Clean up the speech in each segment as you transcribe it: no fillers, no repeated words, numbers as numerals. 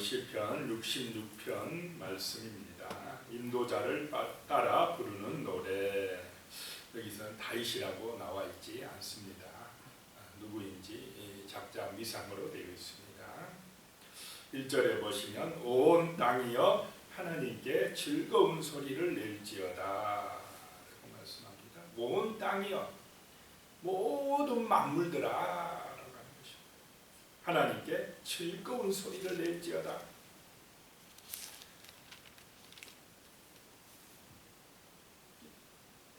시편 66편 말씀입니다. 인도자를 따라 부르는 노래. 여기서는 다윗이라고 나와 있지 않습니다. 누구인지 작자 미상으로 되어 있습니다. 1절에 보시면 온 땅이여 하나님께 즐거운 소리를 낼지어다 라고 말씀합니다. 온 땅이여, 모든 만물들아 라고 하는 것입니다. 하나님께 즐거운 소리를 낼지어다.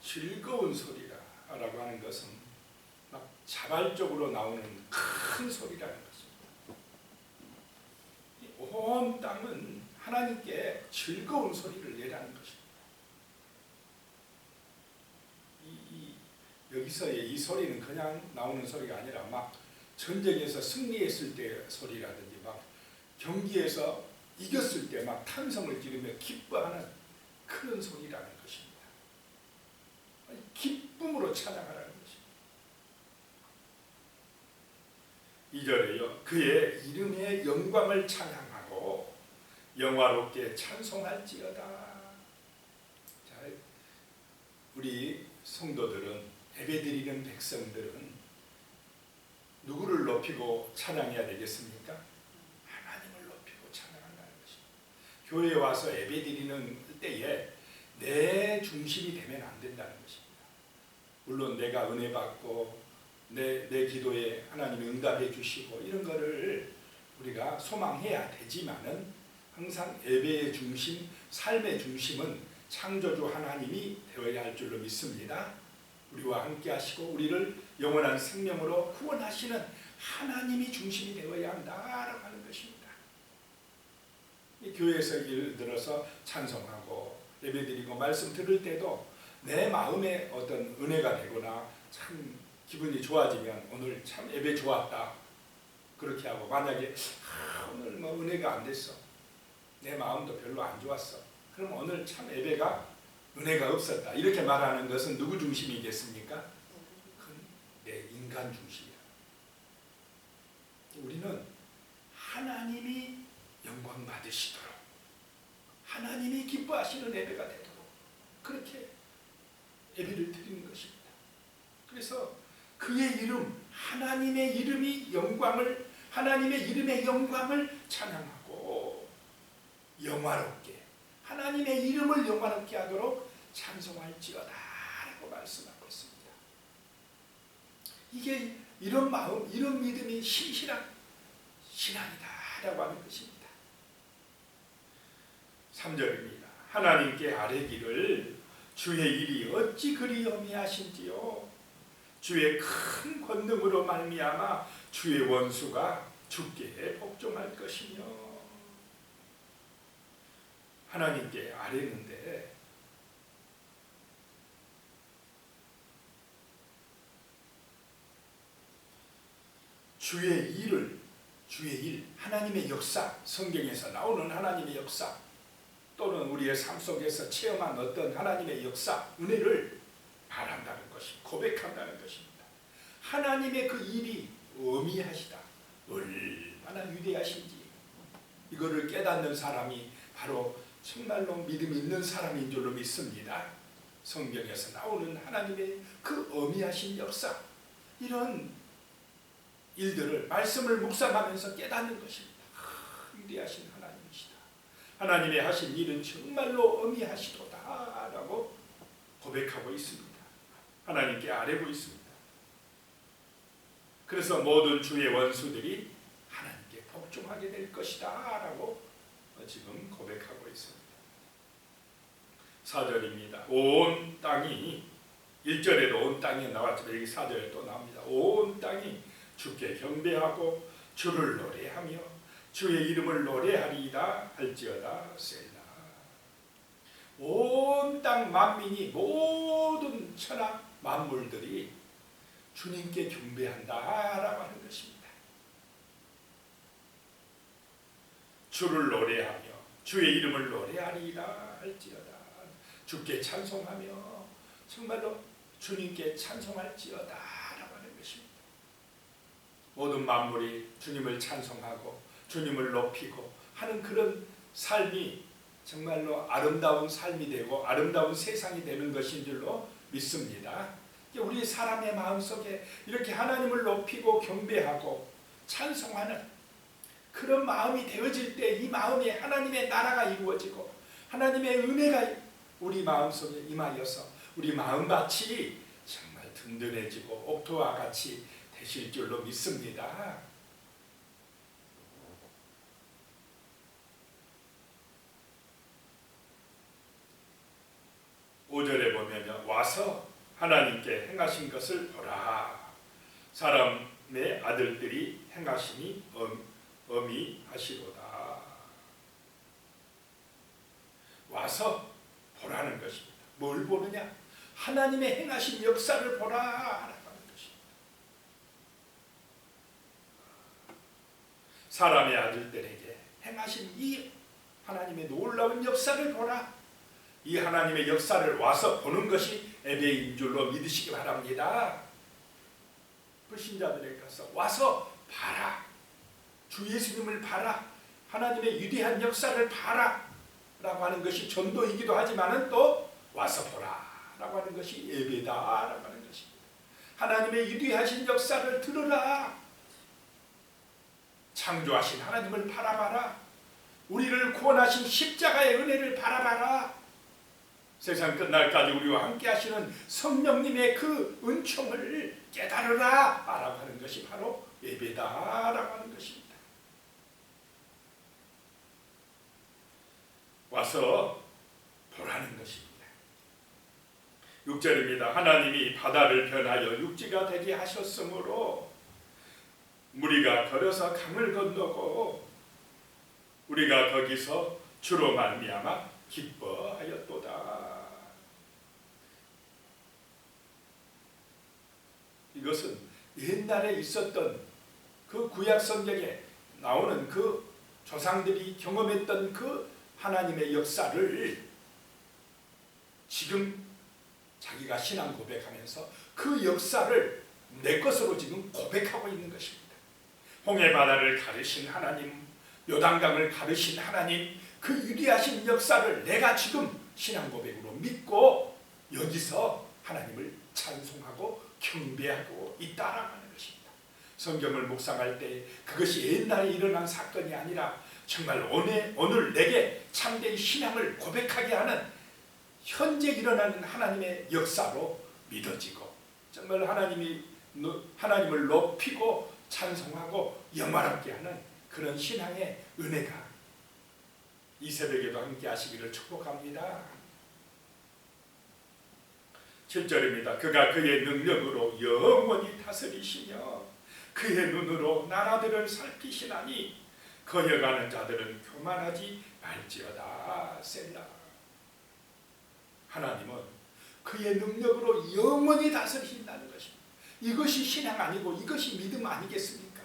즐거운 소리라고 하는 것은 막 자발적으로 나오는 큰 소리라는 것입니다. 온 땅은 하나님께 즐거운 소리를 내라는 것입니다. 여기서의 이 소리는 그냥 나오는 소리가 아니라 막 전쟁에서 승리했을 때 소리라든지 막 경기에서 이겼을 때 막 탄성을 지르며 기뻐하는 그런 소리라는 것입니다. 기쁨으로 찬양하라는 것입니다. 2절에요. 그의 이름의 영광을 찬양하고 영화롭게 찬송할지어다. 자, 우리 성도들은, 예배드리는 백성들은 누구를 높이고 찬양해야 되겠습니까? 하나님을 높이고 찬양한다는 것입니다. 교회에 와서 예배드리는 때에 내 중심이 되면 안 된다는 것입니다. 물론 내가 은혜 받고 내 기도에 하나님이 응답해 주시고 이런 거를 우리가 소망해야 되지만은 항상 예배의 중심, 삶의 중심은 창조주 하나님이 되어야 할 줄로 믿습니다. 우리와 함께 하시고 우리를 영원한 생명으로 구원하시는 하나님이 중심이 되어야 한다라고 하는 것입니다. 이 교회에서 예를 들어서 찬송하고 예배드리고 말씀 들을 때도 내 마음에 어떤 은혜가 되거나 참 기분이 좋아지면 오늘 참 예배 좋았다 그렇게 하고, 만약에 오늘 뭐 은혜가 안 됐어, 내 마음도 별로 안 좋았어, 그럼 오늘 참 예배가 은혜가 없었다 이렇게 말하는 것은 누구 중심이겠습니까? 그건 내 인간 중심이야. 우리는 하나님이 영광 받으시도록, 하나님이 기뻐하시는 예배가 되도록 그렇게 예배를 드리는 것입니다. 그래서 그의 이름, 하나님의 이름의 영광을 찬양하고 영화롭게, 하나님의 이름을 영화롭게 하도록 찬송할지어다 라고 말씀하고 있습니다. 이게 이런 마음, 이런 믿음이 신실한 신앙이다 라고 하는 것입니다. 3절입니다. 하나님께 아뢰기를 주의 일이 어찌 그리 어미하신지요. 주의 큰 권능으로 말미암아 주의 원수가 주께 복종할 것이며. 하나님께 아뢰는데 주의 일, 하나님의 역사, 성경에서 나오는 하나님의 역사 또는 우리의 삶 속에서 체험한 어떤 하나님의 역사, 은혜를 말한다는 것입니다. 고백한다는 것입니다. 하나님의 그 일이 어미하시다, 얼마나 위대하신지 이거를 깨닫는 사람이 바로 정말로 믿음이 있는 사람인 줄로 믿습니다. 성경에서 나오는 하나님의 그 어미하신 역사, 이런 일들을 말씀을 묵상하면서 깨닫는 것입니다. 위대하신 하나님이시다, 하나님의 하신 일은 정말로 어미하시도다 라고 고백하고 있습니다. 하나님께 아뢰고 있습니다. 그래서 모든 주의 원수들이 하나님께 복종하게 될 것이다 라고 지금 고백하고 있습니다. 4절입니다. 온 땅이, 1절에도 온 땅이 나왔지만 여기 4절에 또 나옵니다. 온 땅이 주께 경배하고 주를 노래하며 주의 이름을 노래하리이다 할지어다 셀라. 온 땅 만민이, 모든 천하 만물들이 주님께 경배한다라고 하는 것입니다. 주를 노래하며 주의 이름을 노래하리이다 할지어다. 주께 찬송하며 정말로 주님께 찬송할지어다 라고 하는 것입니다. 모든 만물이 주님을 찬송하고 주님을 높이고 하는 그런 삶이 정말로 아름다운 삶이 되고 아름다운 세상이 되는 것인 줄로 믿습니다. 우리 사람의 마음속에 이렇게 하나님을 높이고 경배하고 찬송하는 그런 마음이 되어질 때 이 마음에 하나님의 나라가 이루어지고 하나님의 은혜가 우리 마음속에 임하여서 우리 마음밭이 정말 든든해지고 옥토와 같이 되실 줄로 믿습니다. 5절에 보면 와서 하나님께 행하신 것을 보라. 사람의 아들들이 행하심이 어미하시로다. 와서 보라는 것입니다. 뭘 보느냐? 하나님의 행하신 역사를 보라라는 것입니다. 사람의 아들들에게 행하신 이 하나님의 놀라운 역사를 보라. 이 하나님의 역사를 와서 보는 것이 예배인 줄로 믿으시기 바랍니다. 불신자들에게 가서 와서 봐라. 주 예수님을 봐라. 하나님의 위대한 역사를 봐라 라고 하는 것이 전도이기도 하지만 또 와서 보라 라고 하는 것이 예배다 라고 하는 것입니다. 하나님의 위대하신 역사를 들으라. 창조하신 하나님을 바라봐라. 우리를 구원하신 십자가의 은혜를 바라봐라. 세상 끝날까지 우리와 함께 하시는 성령님의 그 은총을 깨달으라 라고 하는 것이 바로 예배다 라고 하는 것입니다. 와서 보라는 것입니다. 6절입니다. 하나님이 바다를 변하여 육지가 되게 하셨으므로 무리가 걸어서 강을 건너고 우리가 거기서 주로 말미암아 기뻐하였도다. 이것은 옛날에 있었던 그 구약 성경에 나오는 그 조상들이 경험했던 그 하나님의 역사를 지금 자기가 신앙 고백하면서 그 역사를 내 것으로 지금 고백하고 있는 것입니다. 홍해 바다를 가르신 하나님, 요단강을 가르신 하나님, 그 위대하신 역사를 내가 지금 신앙 고백으로 믿고 여기서 하나님을 찬송하고 경배하고 있다라고 하는 것입니다. 성경을 묵상할 때 그것이 옛날에 일어난 사건이 아니라 정말 오늘 내게 참된 신앙을 고백하게 하는 현재 일어나는 하나님의 역사로 믿어지고 정말 하나님을 높이고 찬송하고 영화롭게 하는 그런 신앙의 은혜가 이 새벽에도 함께 하시기를 축복합니다. 7절입니다. 그가 그의 능력으로 영원히 다스리시며 그의 눈으로 나라들을 살피시나니 거여가는 자들은 교만하지 말지어다. 셀라. 하나님은 그의 능력으로 영원히 다스리신다는 것입니다. 이것이 신앙 아니고 이것이 믿음 아니겠습니까?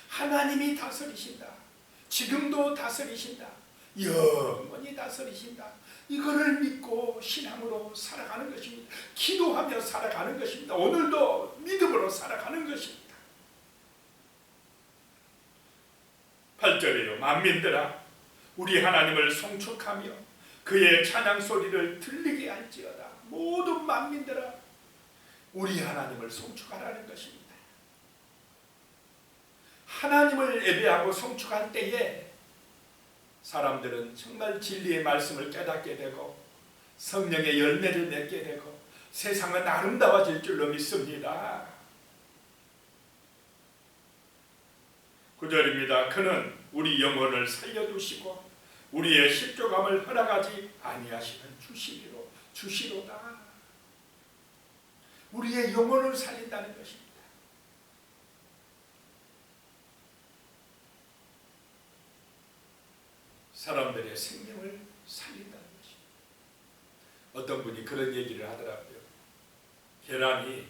하나님이 다스리신다. 지금도 다스리신다. 영원히 다스리신다. 이거를 믿고 신앙으로 살아가는 것입니다. 기도하며 살아가는 것입니다. 오늘도 믿음으로 살아가는 것입니다. 8절이에요. 만민들아 우리 하나님을 송축하며 그의 찬양 소리를 들리게 할지어다. 모든 만민들아 우리 하나님을 송축하라는 것입니다. 하나님을 예배하고 송축할 때에 사람들은 정말 진리의 말씀을 깨닫게 되고 성령의 열매를 맺게 되고 세상은 아름다워질 줄로 믿습니다. 9절입니다. 그는 우리 영혼을 살려두시고 우리의 실족함을 허락하지 아니하시는 주시로다. 우리의 영혼을 살린다는 것입니다. 사람들의 생명을 살린다는 것입니다. 어떤 분이 그런 얘기를 하더라고요. 계란이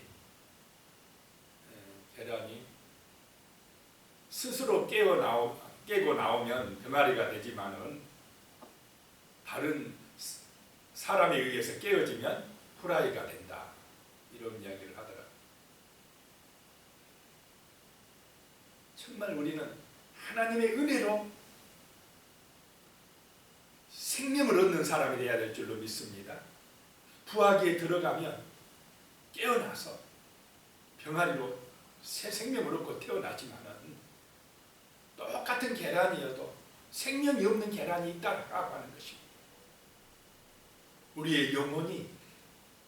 스스로 깨고 나오면 병아리가 되지만은 다른 사람에 의해서 깨어지면 후라이가 된다. 이런 이야기를 하더라고요. 정말 우리는 하나님의 은혜로 생명을 얻는 사람이 되어야 될 줄로 믿습니다. 부하기에 들어가면 깨어나서 병아리로 새 생명을 얻고 태어나지만은 똑같은 계란이어도 생명이 없는 계란이 있다라고 하는 것입니다. 우리의 영혼이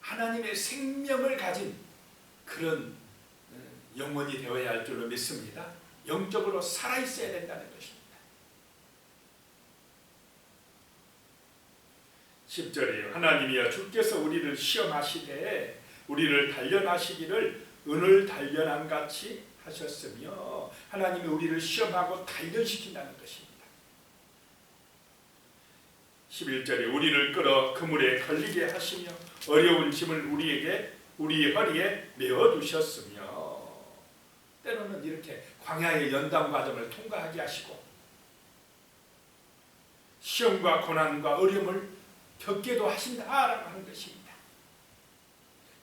하나님의 생명을 가진 그런 영혼이 되어야 할 줄로 믿습니다. 영적으로 살아있어야 된다는 것입니다. 10절이에요. 하나님이여 주께서 우리를 시험하시되 우리를 단련하시기를 은을 단련한 같이 하셨으며 하나님이 우리를 시험하고 단련시킨다는 것입니다. 11절에 우리를 끌어 그물에 걸리게 하시며 어려운 짐을 우리 허리에 메어두셨으며 때로는 이렇게 광야의 연단 과정을 통과하게 하시고 시험과 고난과 어려움을 겪게도 하신다라고 하는 것입니다.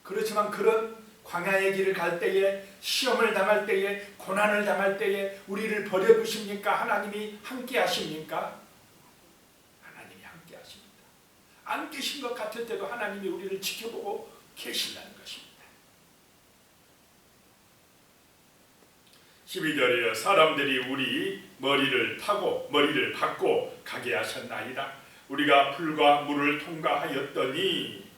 그렇지만 그런 광야의 길을 갈 때에 시험을 당할 때에 고난을 당할 때에 우리를 버려두십니까? 하나님이 함께 하십니까? 하나님이 함께 하십니다. 안 계신 것 같을 때도 하나님이 우리를 지켜보고 계신다는 것입니다. 12절이요 사람들이 우리 머리를 박고 가게 하셨나이다. 우리가 불과 물을 통과하였더니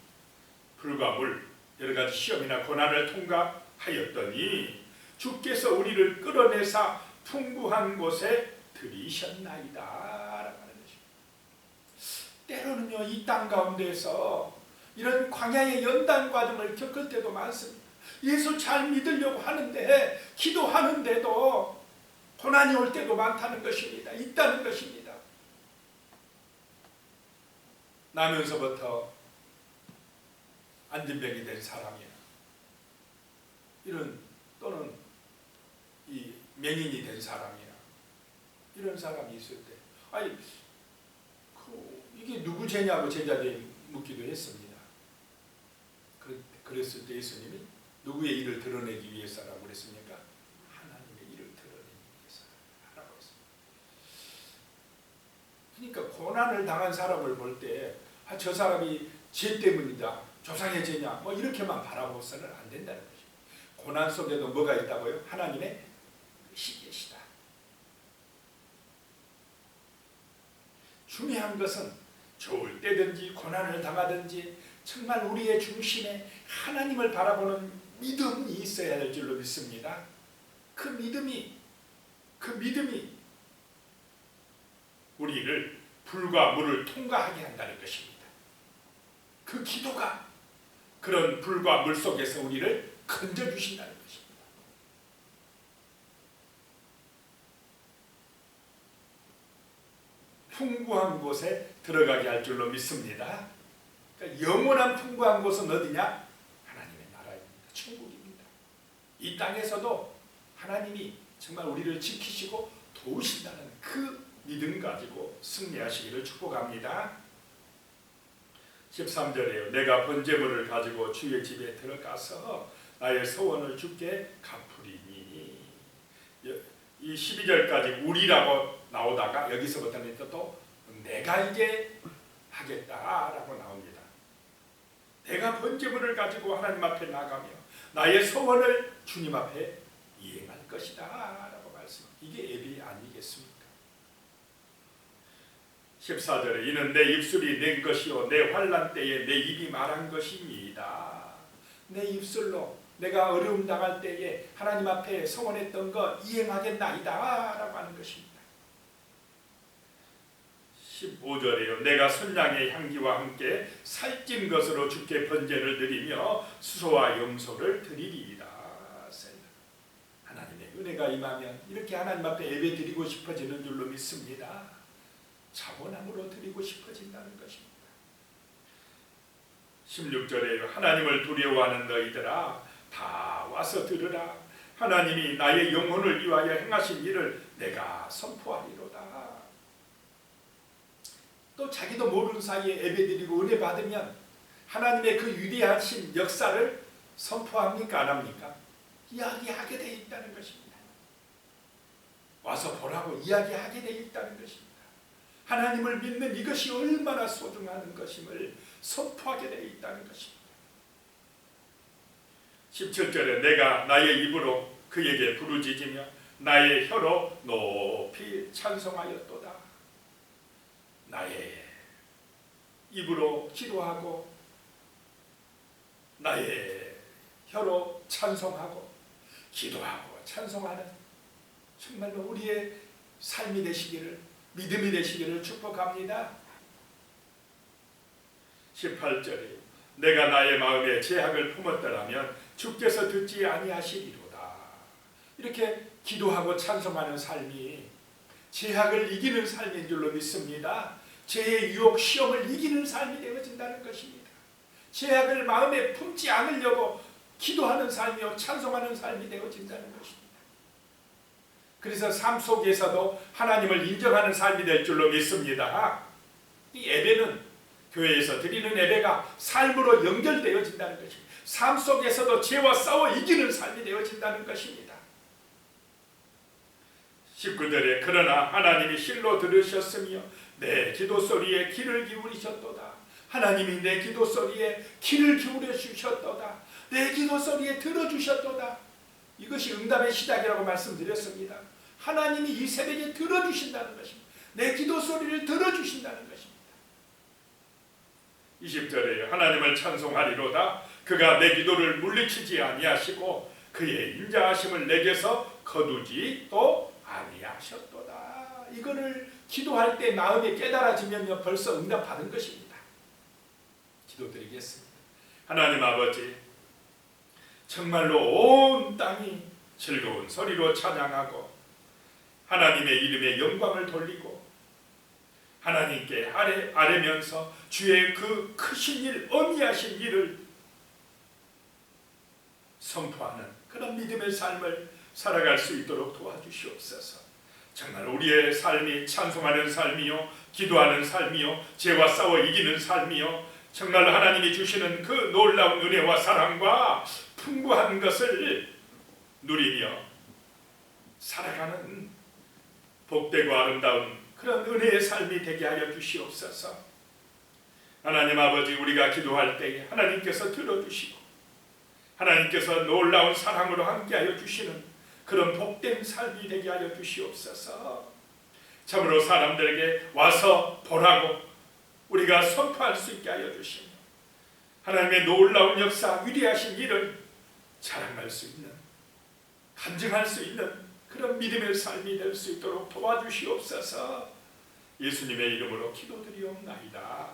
불과 물 여러가지 시험이나 고난을 통과하였더니 주께서 우리를 끌어내사 풍부한 곳에 들이셨나이다 라고 하는 것입니다. 때로는요 이 땅 가운데에서 이런 광야의 연단 과정을 겪을 때도 많습니다. 예수 잘 믿으려고 하는데 기도하는데도 고난이 올 때도 많다는 것입니다. 있다는 것입니다. 나면서부터 안진병이 된 사람이나 이런 또는 이 맹인이 된 사람이나 이런 사람이 있을 때 아니 이게 누구 죄냐고 제자들이 묻기도 했습니다. 그랬을 때 예수님이 누구의 일을 드러내기 위해서라고 그랬습니까? 하나님의 일을 드러내기 위해서라고 했습니다. 그러니까 고난을 당한 사람을 볼 때 저 사람이 죄 때문이다. 조상의 죄냐 뭐 이렇게만 바라보서는 안 된다는 것입니다. 고난 속에도 뭐가 있다고요? 하나님의 뜻이 계시다. 중요한 것은 좋을 때든지 고난을 당하든지 정말 우리의 중심에 하나님을 바라보는 믿음이 있어야 할 줄로 믿습니다. 그 믿음이 우리를 불과 물을 통과하게 한다는 것입니다. 그 기도가 그런 불과 물 속에서 우리를 건져주신다는 것입니다. 풍부한 곳에 들어가게 할 줄로 믿습니다. 그러니까 영원한 풍부한 곳은 어디냐? 하나님의 나라입니다. 천국입니다. 이 땅에서도 하나님이 정말 우리를 지키시고 도우신다는 그 믿음 가지고 승리하시기를 축복합니다. 13절에요. 내가 번제물을 가지고 주의 집에 들어가서 나의 소원을 주께 갚으리니. 이 12절까지 우리라고 나오다가 여기서부터는 또 내가 이제 하겠다라고 나옵니다. 내가 번제물을 가지고 하나님 앞에 나가며 나의 소원을 주님 앞에 이행할 것이다 라고 말씀합니다. 이게 예배 아니겠습니까? 14절에 이는 내 입술이 낸 것이요 내 환난 때에 내 입이 말한 것이니이다. 내 입술로 내가 어려움 당할 때에 하나님 앞에 소원했던 것 이행하겠나이다 라고 하는 것입니다. 15절에요. 내가 순양의 향기와 함께 살찐 것으로 주께 번제를 드리며 수소와 염소를 드리리이다. 하나님의 은혜가 임하면 이렇게 하나님 앞에 예배 드리고 싶어지는 줄로 믿습니다. 자원함으로 드리고 싶어진다는 것입니다. 16절에 하나님을 두려워하는 너희들아 다 와서 들으라. 하나님이 나의 영혼을 위하여 행하신 일을 내가 선포하리로다. 또 자기도 모르는 사이에 예배드리고 은혜 받으면 하나님의 그 위대하신 역사를 선포합니까? 안 합니까? 이야기하게 되어 있다는 것입니다. 와서 보라고 이야기하게 되어 있다는 것입니다. 하나님을 믿는 이것이 얼마나 소중한 것임을 선포하게 되어 있다는 것입니다. 17절에 내가 나의 입으로 그에게 부르짖으며 나의 혀로 높이 찬송하였도다. 나의 입으로 기도하고 나의 혀로 찬송하고 기도하고 찬송하는 정말로 우리의 삶이 되시기를, 믿음이 되시기를 축복합니다. 18절에 내가 나의 마음에 제약을 품었더라면 주께서 듣지 아니하시리로다. 이렇게 기도하고 찬송하는 삶이 제약을 이기는 삶인 줄로 믿습니다. 죄의 유혹, 시험을 이기는 삶이 되어진다는 것입니다. 제약을 마음에 품지 않으려고 기도하는 삶이요 찬송하는 삶이 되어진다는 것입니다. 그래서 삶 속에서도 하나님을 인정하는 삶이 될 줄로 믿습니다. 이 예배는, 교회에서 드리는 예배가 삶으로 연결되어진다는 것입니다. 삶 속에서도 죄와 싸워 이기는 삶이 되어진다는 것입니다. 19절에 그러나 하나님이 실로 들으셨으며 내 기도 소리에 귀를 기울이셨도다. 하나님이 내 기도 소리에 귀를 기울여 주셨도다. 내 기도 소리에 들어주셨도다. 이것이 응답의 시작이라고 말씀드렸습니다. 하나님이 이 새벽에 들어주신다는 것입니다. 내 기도 소리를 들어주신다는 것입니다. 20절에 하나님을 찬송하리로다. 그가 내 기도를 물리치지 아니하시고 그의 인자하심을 내게서 거두지 또 아니하셨도다. 이거를 기도할 때 마음에 깨달아지면요 벌써 응답받은 것입니다. 기도드리겠습니다. 하나님 아버지, 정말로 온 땅이 즐거운 소리로 찬양하고 하나님의 이름에 영광을 돌리고 하나님께 아뢰면서 주의 그 크신 일, 어미하신 일을 선포하는 그런 믿음의 삶을 살아갈 수 있도록 도와주시옵소서. 정말 우리의 삶이 찬송하는 삶이요, 기도하는 삶이요, 죄와 싸워 이기는 삶이요, 정말 하나님이 주시는 그 놀라운 은혜와 사랑과 풍부한 것을 누리며 살아가는 복되고 아름다운 그런 은혜의 삶이 되게 하여 주시옵소서. 하나님 아버지, 우리가 기도할 때에 하나님께서 들어주시고 하나님께서 놀라운 사랑으로 함께하여 주시는 그런 복된 삶이 되게 하여 주시옵소서. 참으로 사람들에게 와서 보라고 우리가 선포할 수 있게 하여 주시며 하나님의 놀라운 역사, 위대하신 일을 자랑할 수 있는, 간증할 수 있는 그런 믿음의 삶이 될 수 있도록 도와주시옵소서. 예수님의 이름으로 기도드리옵나이다.